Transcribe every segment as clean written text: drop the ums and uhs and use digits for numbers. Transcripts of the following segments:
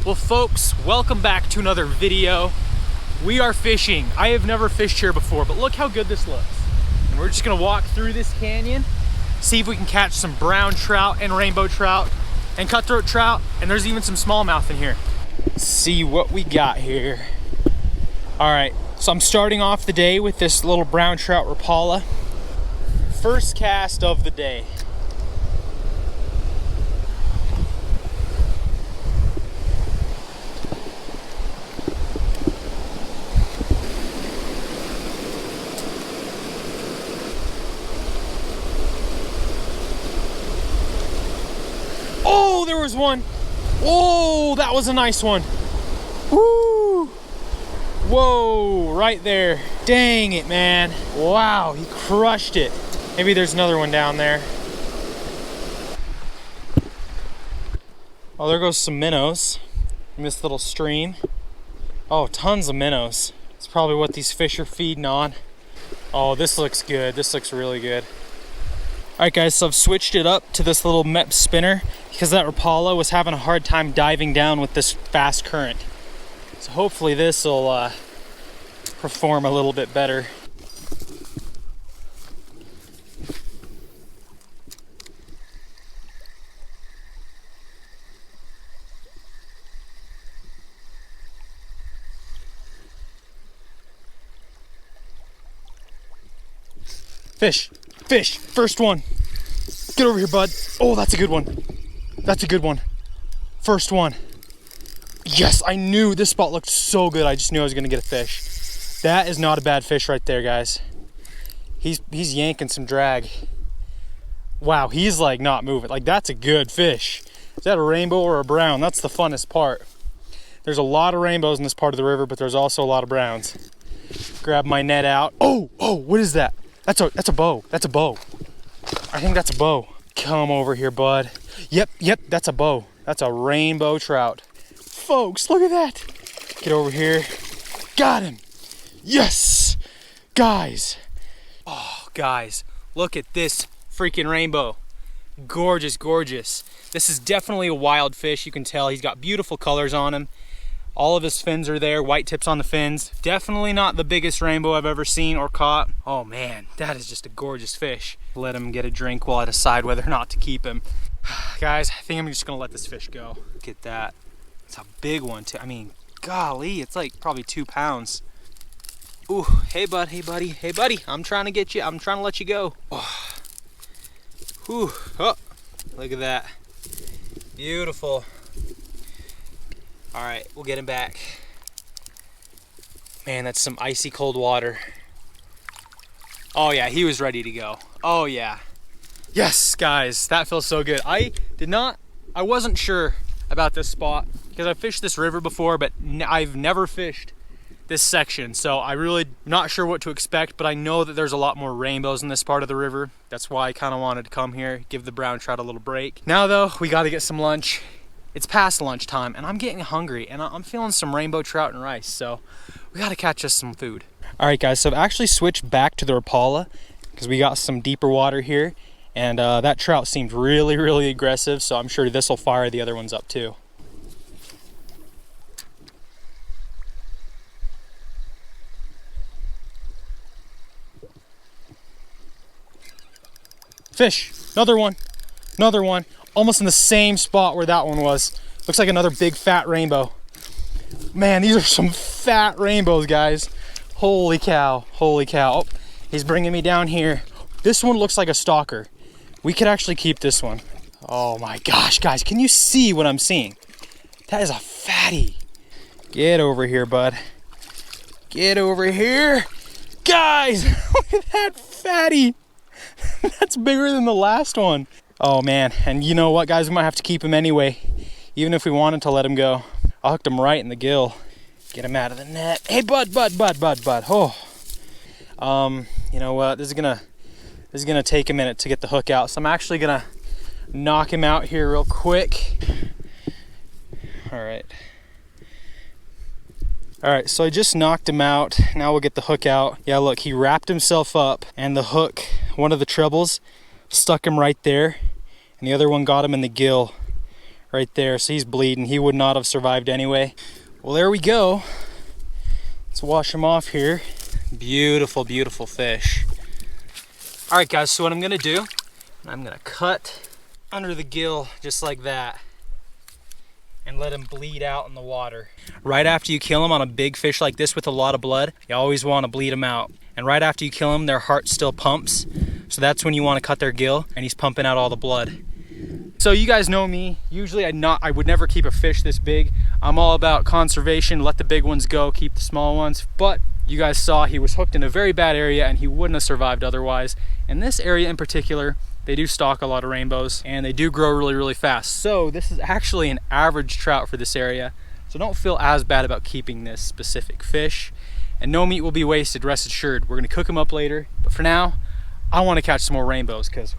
Well folks, welcome back to another video. We are fishing. I have never fished here before, but look how good this looks. And we're just gonna walk through this canyon, see if we can catch some brown trout and rainbow trout and cutthroat trout, and there's even some smallmouth in here. See what we got here. All right, so I'm starting off the day with this little brown trout Rapala. First cast of the day. Oh, there was one. Oh, that was a nice one. Woo! Whoa, right there. Dang it, man. Wow, he crushed it. Maybe there's another one down there. Oh, there goes some minnows in this little stream. Oh, tons of minnows. It's probably what these fish are feeding on. Oh, this looks good. This looks really good. All right, guys, so I've switched it up to this little MEP spinner because that Rapala was having a hard time diving down with this fast current. So hopefully this will perform a little bit better. Fish, fish, first one. Get over here, bud. Oh, that's a good one. That's a good one. First one. Yes, I knew this spot looked so good. I just knew I was gonna get a fish. That is not a bad fish right there, guys. He's yanking some drag. Wow, he's like not moving. Like, that's a good fish. Is that a rainbow or a brown? That's the funnest part. There's a lot of rainbows in this part of the river, but there's also a lot of browns. Grab my net out. Oh, what is that? That's a bow. That's a bow. I think that's a bow. Come over here, bud. Yep, that's a bow. That's a rainbow trout. Folks, look at that. Get over here. Got him. Yes. Guys. Oh, guys, look at this freaking rainbow. Gorgeous, gorgeous. This is definitely a wild fish. You can tell he's got beautiful colors on him. All of his fins are there, white tips on the fins. Definitely not the biggest rainbow I've ever seen or caught. Oh man, that is just a gorgeous fish. Let him get a drink while I decide whether or not to keep him. Guys, I think I'm just gonna let this fish go. Look at that. It's a big one too. I mean, golly, it's like probably 2 pounds. Ooh, hey bud, hey buddy, hey buddy. I'm trying to get you, I'm trying to let you go. Oh. Whew. Oh, look at that. Beautiful. All right, we'll get him back. Man, that's some icy cold water. Oh yeah, he was ready to go. Oh yeah. Yes, guys, that feels so good. I wasn't sure about this spot because I've fished this river before, but I've never fished this section. So I really not sure what to expect, but I know that there's a lot more rainbows in this part of the river. That's why I kind of wanted to come here, give the brown trout a little break. Now though, we got to get some lunch. It's past lunchtime and I'm getting hungry and I'm feeling some rainbow trout and rice, so we gotta catch us some food. All right guys, so I've actually switched back to the Rapala because we got some deeper water here and that trout seemed really, really aggressive, so I'm sure this will fire the other ones up too. Fish, another one. Almost in the same spot where that one was. Looks like another big fat rainbow. Man, these are some fat rainbows, guys. Holy cow, holy cow. Oh, he's bringing me down here. This one looks like a stalker. We could actually keep this one. Oh my gosh, guys, can you see what I'm seeing? That is a fatty. Get over here, bud. Get over here. Guys, look at that fatty. That's bigger than the last one. Oh man, and you know what, guys, we might have to keep him anyway, even if we wanted to let him go. I hooked him right in the gill. Get him out of the net. Hey bud. Oh. You know what, this is gonna take a minute to get the hook out, so I'm actually gonna knock him out here real quick. All right, so I just knocked him out. Now we'll get the hook out. Yeah, look, he wrapped himself up and the hook, one of the trebles, stuck him right there, and the other one got him in the gill right there. So he's bleeding. He would not have survived anyway. Well, there we go. Let's wash him off here. Beautiful, beautiful fish. All right, guys, so what I'm gonna do, I'm gonna cut under the gill just like that and let him bleed out in the water. Right after you kill him on a big fish like this with a lot of blood, you always want to bleed them out. And right after you kill them, their heart still pumps. So that's when you want to cut their gill, and he's pumping out all the blood. So you guys know me, usually I would never keep a fish this big. I'm all about conservation, let the big ones go, keep the small ones. But you guys saw he was hooked in a very bad area and he wouldn't have survived otherwise. In this area in particular, they do stock a lot of rainbows and they do grow really, really fast. So this is actually an average trout for this area. So don't feel as bad about keeping this specific fish. And no meat will be wasted, rest assured. We're gonna cook them up later. But for now, I wanna catch some more rainbows because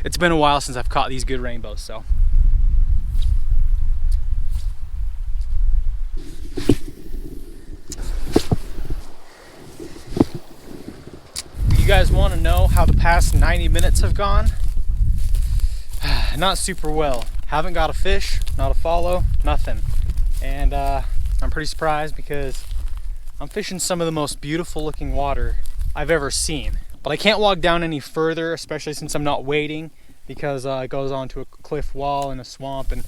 it's been a while since I've caught these good rainbows, so. You guys want to know how the past 90 minutes have gone? Not super well. Haven't got a fish, not a follow, nothing. And I'm pretty surprised because I'm fishing some of the most beautiful looking water I've ever seen. But I can't walk down any further, especially since I'm not wading, because it goes onto a cliff wall and a swamp, and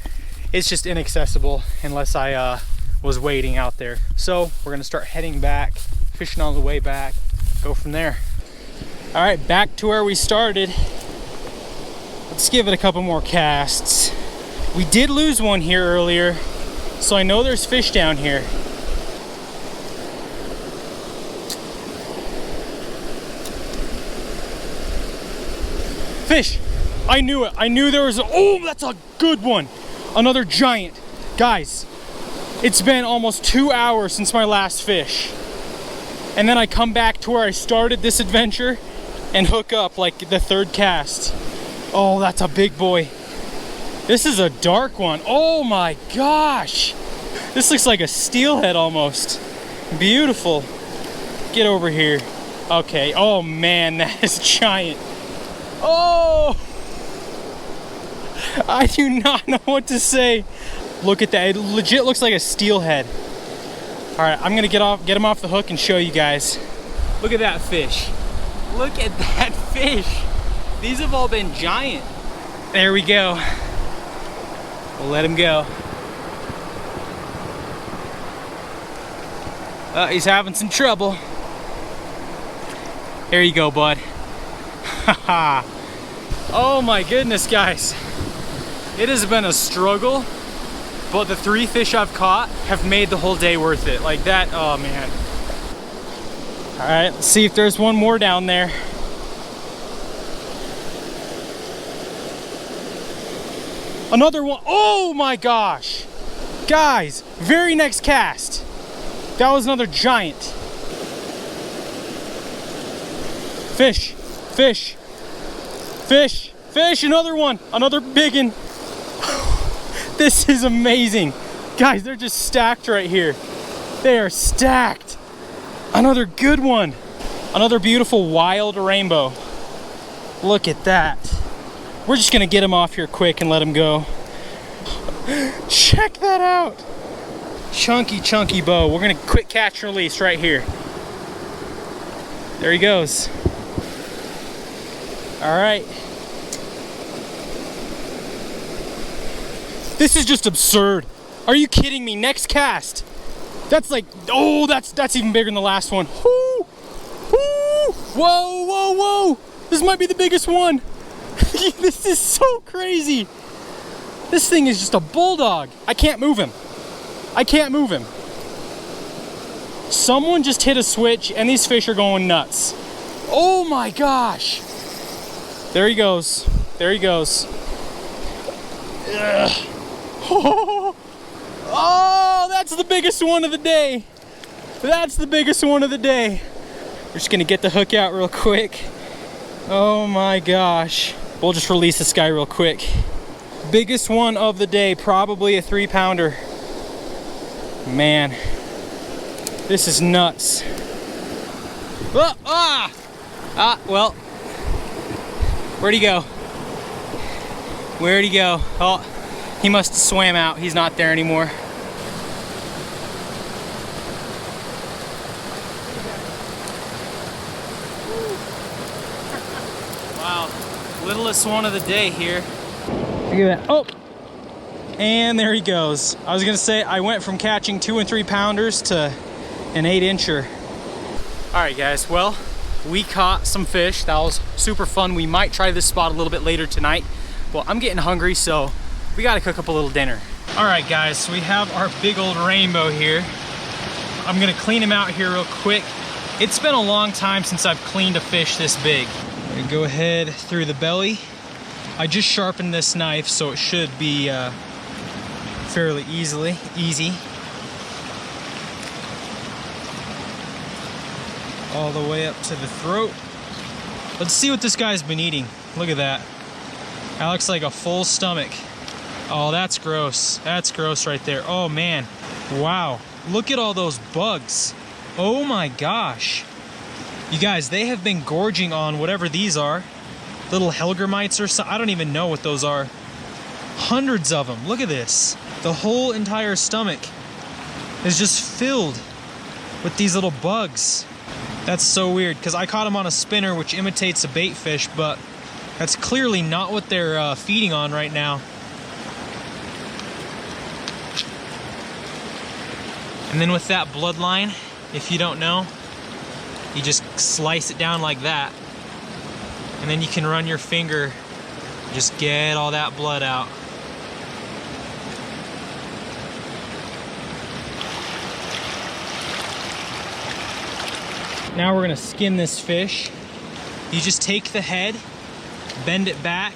it's just inaccessible unless I was wading out there. So we're gonna start heading back, fishing on the way back, go from there. All right, back to where we started. Let's give it a couple more casts. We did lose one here earlier, so I know there's fish down here. Fish! I knew it. I knew there was oh, that's a good one. Another giant. Guys, it's been almost 2 hours since my last fish. And then I come back to where I started this adventure and hook up like the third cast. Oh, that's a big boy. This is a dark one. Oh my gosh. This looks like a steelhead almost. Beautiful. Get over here. Okay. Oh man, that is giant. Oh! I do not know what to say. Look at that. It legit looks like a steelhead. All right, I'm gonna get him off the hook and show you guys. Look at that fish. Look at that fish. These have all been giant. There we go. We'll let him go. He's having some trouble. There you go, bud. Haha. Oh my goodness, guys. It has been a struggle, but the 3 fish I've caught have made the whole day worth it. Like that, oh man. All right, let's see if there's one more down there. Another one. Oh my gosh. Guys, very next cast. That was another giant. Fish, fish, fish, fish, another one, another big one. This is amazing. Guys, they're just stacked right here. They are stacked. Another good one. Another beautiful wild rainbow. Look at that. We're just gonna get him off here quick and let him go. Check that out. Chunky, chunky bow. We're gonna quick catch and release right here. There he goes. All right. This is just absurd. Are you kidding me? Next cast. That's like, oh, that's even bigger than the last one. Woo! Woo! Whoa, whoa, whoa! This might be the biggest one. This is so crazy. This thing is just a bulldog. I can't move him. I can't move him. Someone just hit a switch and these fish are going nuts. Oh my gosh. There he goes. There he goes. Ugh. Oh, that's the biggest one of the day. That's the biggest one of the day. We're just gonna get the hook out real quick. Oh my gosh. We'll just release this guy real quick. Biggest one of the day, probably a 3-pounder. Man, this is nuts. Well, where'd he go? Where'd he go? Oh, He must have swam out. He's not there anymore. Wow, littlest one of the day here. Look at that. Oh, and there he goes. I was gonna say I went from catching 2 and 3 pounders to an 8-incher. All right, guys. Well, we caught some fish. That was super fun. We might try this spot a little bit later tonight. Well, I'm getting hungry, so we gotta cook up a little dinner. All right, guys, so we have our big old rainbow here. I'm gonna clean him out here real quick. It's been a long time since I've cleaned a fish this big. I'm gonna go ahead through the belly. I just sharpened this knife, so it should be fairly easy. All the way up to the throat. Let's see what this guy's been eating. Look at that. That looks like a full stomach. Oh, that's gross. That's gross right there. Oh man, wow. Look at all those bugs. Oh my gosh. You guys, they have been gorging on whatever these are. Little Helgermites or something. I don't even know what those are. Hundreds of them. Look at this. The whole entire stomach is just filled with these little bugs. That's so weird, because I caught them on a spinner, which imitates a bait fish, but that's clearly not what they're feeding on right now. And then with that bloodline, if you don't know, you just slice it down like that. And then you can run your finger, just get all that blood out. Now we're gonna skin this fish. You just take the head, bend it back,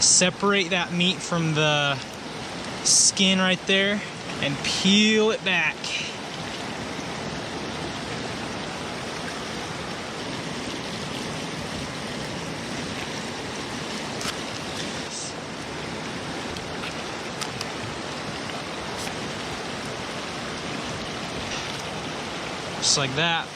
separate that meat from the skin right there, and peel it back. Just like that.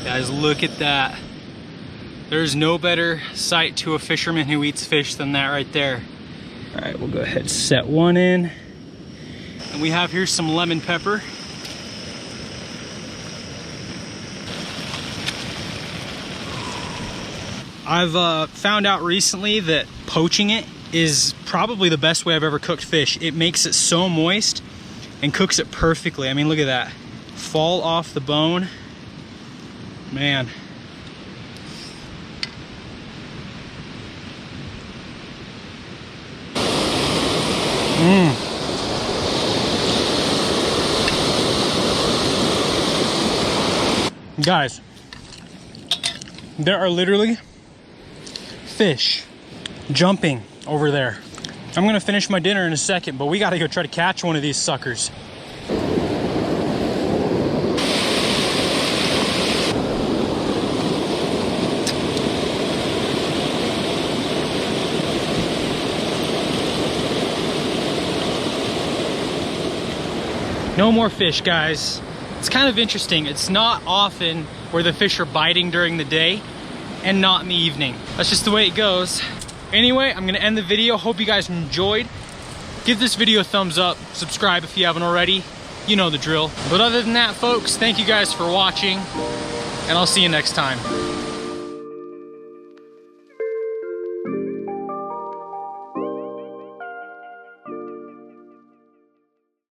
Guys, look at that. There's no better sight to a fisherman who eats fish than that right there. All right, we'll go ahead and set one in. And we have here some lemon pepper. I've found out recently that poaching it is probably the best way I've ever cooked fish. It makes it so moist and cooks it perfectly. I mean, look at that. Fall off the bone. Man. Guys, there are literally fish jumping over there. I'm gonna finish my dinner in a second, but we gotta go try to catch one of these suckers. No more fish, guys. It's kind of interesting. It's not often where the fish are biting during the day and not in the evening. That's just the way it goes. Anyway, I'm gonna end the video. Hope you guys enjoyed. Give this video a thumbs up. Subscribe if you haven't already. You know the drill. But other than that, folks, thank you guys for watching, and I'll see you next time.